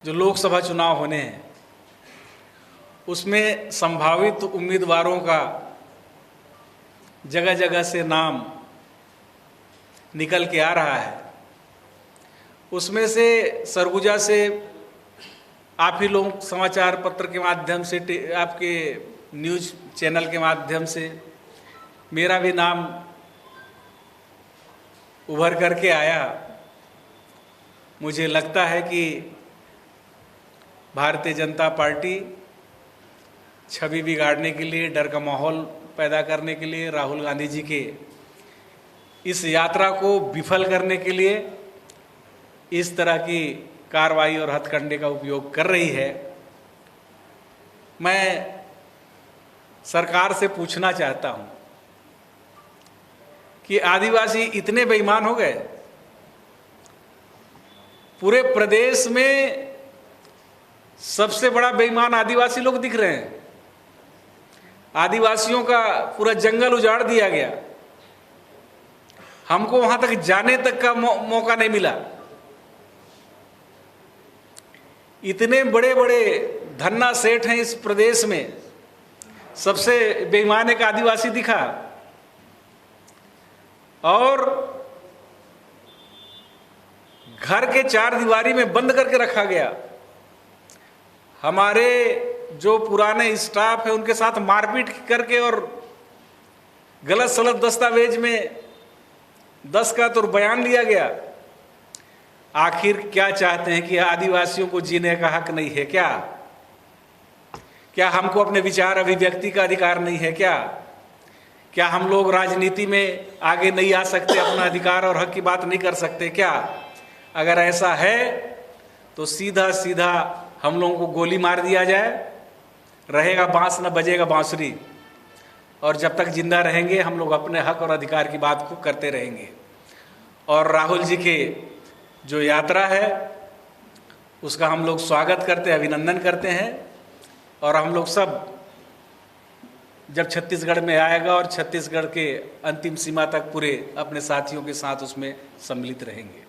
जो लोकसभा चुनाव होने हैं उसमें संभावित उम्मीदवारों का जगह जगह से नाम निकल के आ रहा है। उसमें से सरगुजा से आप ही लोग समाचार पत्र के माध्यम से, आपके न्यूज़ चैनल के माध्यम से मेरा भी नाम उभर करके आया। मुझे लगता है कि भारतीय जनता पार्टी छवि बिगाड़ने के लिए, डर का माहौल पैदा करने के लिए, राहुल गांधी जी के इस यात्रा को विफल करने के लिए इस तरह की कार्रवाई और हथकंडे का उपयोग कर रही है। मैं सरकार से पूछना चाहता हूं कि आदिवासी इतने बेईमान हो गए, पूरे प्रदेश में सबसे बड़ा बेईमान आदिवासी लोग दिख रहे हैं। आदिवासियों का पूरा जंगल उजाड़ दिया गया, हमको वहां तक जाने तक का मौका नहीं मिला। इतने बड़े बड़े धन्ना सेठ हैं इस प्रदेश में, सबसे बेईमान एक आदिवासी दिखा। और घर के चार दीवारी में बंद करके रखा गया। हमारे जो पुराने स्टाफ है उनके साथ मारपीट करके और गलत सलत दस्तावेज में दस्तखत और बयान लिया गया। आखिर क्या चाहते हैं कि आदिवासियों को जीने का हक नहीं है क्या? क्या हमको अपने विचार अभिव्यक्ति का अधिकार नहीं है क्या? क्या हम लोग राजनीति में आगे नहीं आ सकते, अपना अधिकार और हक की बात नहीं कर सकते क्या? अगर ऐसा है तो सीधा सीधा हम लोगों को गोली मार दिया जाए, रहेगा बांस न बजेगा बांसुरी, और जब तक जिंदा रहेंगे हम लोग अपने हक और अधिकार की बात को करते रहेंगे। और राहुल जी के जो यात्रा है उसका हम लोग स्वागत करते हैं, अभिनंदन करते हैं। और हम लोग सब जब छत्तीसगढ़ में आएगा और छत्तीसगढ़ के अंतिम सीमा तक पूरे अपने साथियों के साथ उसमें सम्मिलित रहेंगे।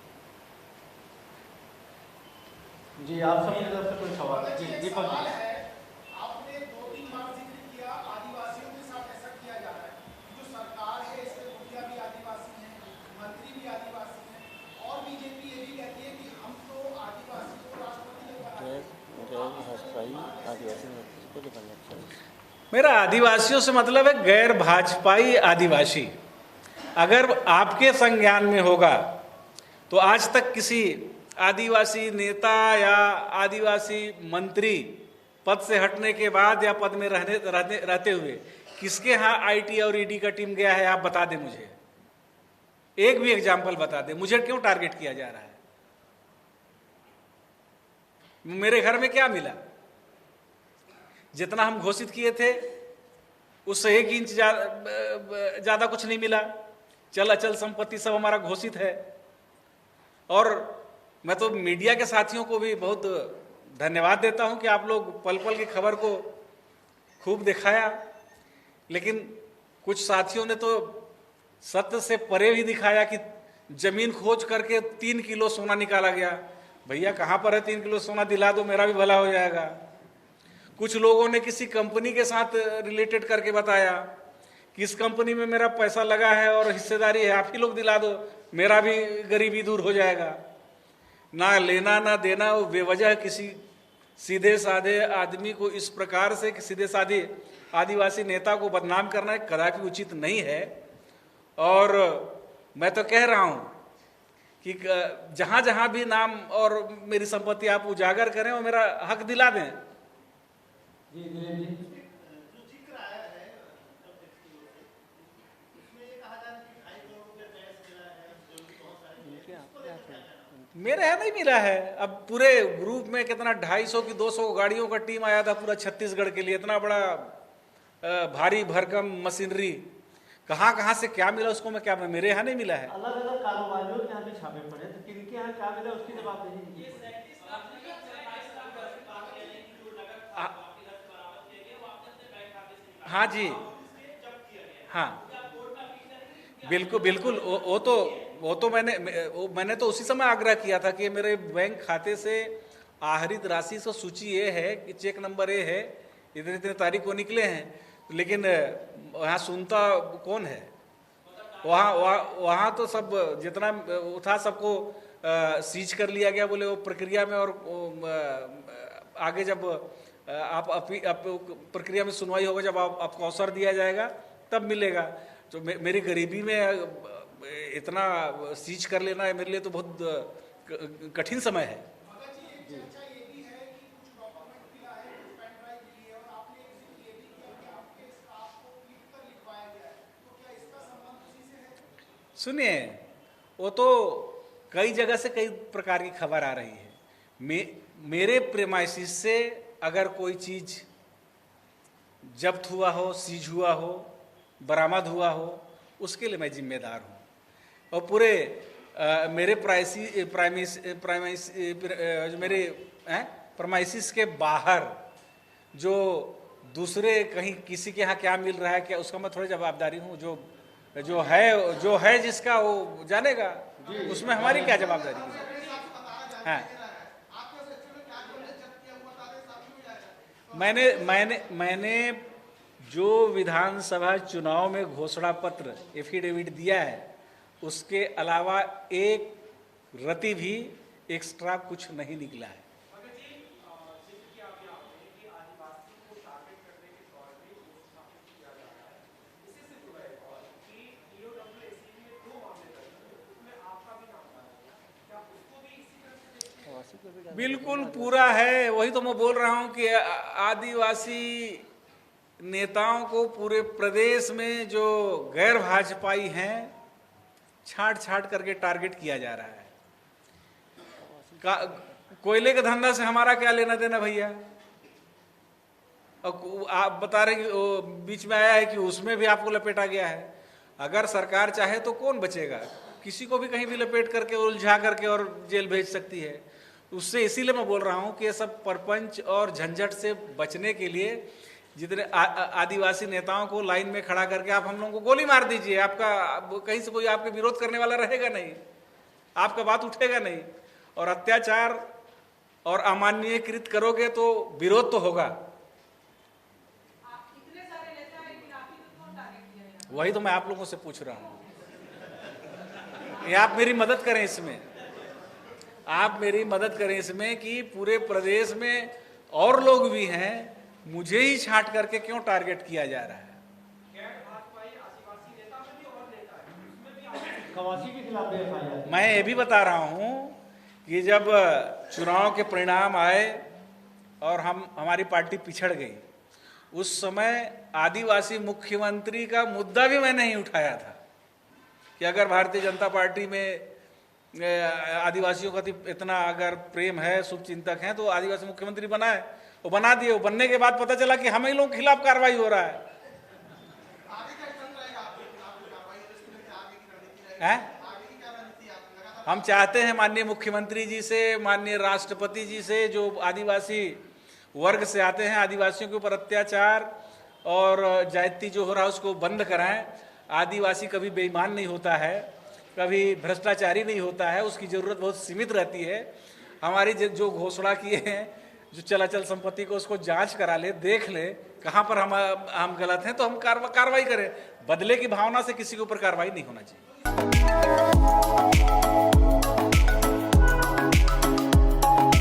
जी, आप सबकी तरफ से कोई सवाल है? जी, दीपक जी। आपने 2-3 बार जिक्र किया आदिवासियों के साथ ऐसा किया जा रहा है। जो सरकार है इसके मुखिया भी आदिवासी हैं, मंत्री भी आदिवासी हैं, और बीजेपी ये भी कहती है कि हम तो आदिवासी को राष्ट्रपति लोग बनाएंगे। मेरा आदिवासियों से मतलब है गैर भाजपाई आदिवासी। अगर आपके संज्ञान में होगा तो आज तक किसी आदिवासी नेता या आदिवासी मंत्री पद से हटने के बाद या पद में रहते हुए किसके यहाँ आईटी और ईडी का टीम गया है? आप बता दें मुझे, एक भी एग्जाम्पल बता दें। मुझे क्यों टारगेट किया जा रहा है? मेरे घर में क्या मिला? जितना हम घोषित किए थे उससे 1 इंच ज्यादा कुछ नहीं मिला। चल अचल संपत्ति सब हमारा घोषित है। और मैं तो मीडिया के साथियों को भी बहुत धन्यवाद देता हूं कि आप लोग पल पल की खबर को खूब दिखाया, लेकिन कुछ साथियों ने तो सत्य से परे भी दिखाया कि जमीन खोज करके 3 किलो सोना निकाला गया। भैया कहां पर है 3 किलो सोना? दिला दो, मेरा भी भला हो जाएगा। कुछ लोगों ने किसी कंपनी के साथ रिलेटेड करके बताया कि इस कंपनी में मेरा पैसा लगा है और हिस्सेदारी है, आप ही लोग दिला दो, मेरा भी गरीबी दूर हो जाएगा। ना लेना ना देना, वो बेवजह किसी सीधे साधे आदमी को इस प्रकार से, सीधे साधे आदिवासी नेता को बदनाम करना कदापि उचित नहीं है। और मैं तो कह रहा हूं कि जहां जहां भी नाम और मेरी संपत्ति आप उजागर करें और मेरा हक दिला दें। जी, जी। मेरे यहाँ नहीं मिला है। अब पूरे ग्रुप में कितना 250 की 200 गाड़ियों का टीम आया था पूरा छत्तीसगढ़ के लिए। इतना बड़ा भारी भरकम मशीनरी कहाँ कहाँ से क्या मिला उसको मैं क्या, मेरे यहाँ नहीं मिला है। अलग अलग कारोबारियों के यहाँ भी छापे पड़े, तो किनके यहाँ क्या मिला उसकी जवाब दीजिए। हाँ जी, हाँ बिल्कुल बिल्कुल। वो तो मैंने तो उसी समय आग्रह किया था कि मेरे बैंक खाते से आहरित राशि से सूची ये है कि चेक नंबर ये है, इतने इतने तारीख को निकले हैं, लेकिन वहाँ सुनता कौन है? वहाँ तो सब जितना था सबको सीज कर लिया गया, बोले वो प्रक्रिया में। और आगे जब आप प्रक्रिया में सुनवाई होगा, जब आपको अवसर दिया जाएगा तब मिलेगा। तो मेरी गरीबी में इतना सीज कर लेना है मेरे लिए तो बहुत कठिन समय है। सुनिए, वो तो कई जगह से कई प्रकार की खबर आ रही है। मेरे प्रेमाइसिस से अगर कोई चीज जब्त हुआ हो, सीज हुआ हो, बरामद हुआ हो, उसके लिए मैं जिम्मेदार हूँ। और पूरे मेरे प्रेमाइसिस के बाहर जो दूसरे कहीं किसी के यहाँ क्या मिल रहा है, क्या उसका मैं थोड़ी जवाबदारी हूँ? जो है जिसका वो जानेगा, उसमें हमारी क्या जवाबदारी है? हाँ, मैंने जो विधानसभा चुनाव में घोषणा पत्र एफिडेविट दिया है, उसके अलावा एक रति भी एक्स्ट्रा कुछ नहीं निकला है। बिल्कुल पूरा है, वही तो मैं बोल रहा हूं कि आदिवासी नेताओं को पूरे प्रदेश में जो गैर भाजपाई हैं छांट छांट करके टारगेट किया जा रहा है। कोयले के धंधा से हमारा क्या लेना देना भैया? और आप बता रहे कि बीच में आया है कि उसमें भी आपको लपेटा गया है। अगर सरकार चाहे तो कौन बचेगा? किसी को भी कहीं भी लपेट करके उलझा करके और जेल भेज सकती है। उससे इसीलिए मैं बोल रहा हूं कि ये सब परपंच और झंझट से बचने के लिए जितने आदिवासी नेताओं को लाइन में खड़ा करके आप हम लोगों को गोली मार दीजिए। आपका कहीं से कोई आपके विरोध करने वाला रहेगा नहीं, आपका बात उठेगा नहीं। और अत्याचार और अमानवीयकृत करोगे तो विरोध तो होगा। वही तो मैं आप लोगों से पूछ रहा हूं, ये आप मेरी मदद करें इसमें, आप मेरी मदद करें इसमें कि पूरे प्रदेश में और लोग भी हैं, मुझे ही छांट करके क्यों टारगेट किया जा रहा है? मैं ये भी बता रहा हूं कि जब चुनाव के परिणाम आए और हमारी पार्टी पिछड़ गई, उस समय आदिवासी मुख्यमंत्री का मुद्दा भी मैं नहीं उठाया था कि अगर भारतीय जनता पार्टी में आदिवासियों का इतना अगर प्रेम है, शुभचिंतक हैं, तो आदिवासी मुख्यमंत्री बनाए। वो बना दिए। वो बनने के बाद पता चला कि हम ही लोगों के खिलाफ कार्रवाई हो रहा है। हम चाहते हैं माननीय मुख्यमंत्री जी से, माननीय राष्ट्रपति जी से, जो आदिवासी वर्ग से आते हैं, आदिवासियों के ऊपर अत्याचार और जाति जो हो रहा है उसको बंद कराएं। आदिवासी कभी बेईमान नहीं होता है, कभी भ्रष्टाचारी नहीं होता है, उसकी जरूरत बहुत सीमित रहती है। हमारी जो घोषणा किए हैं, जो चलाचल संपत्ति को, उसको जांच करा ले, देख ले कहाँ पर हम गलत हैं, तो हम कार्रवाई करें। बदले की भावना से किसी के ऊपर कार्रवाई नहीं होना चाहिए।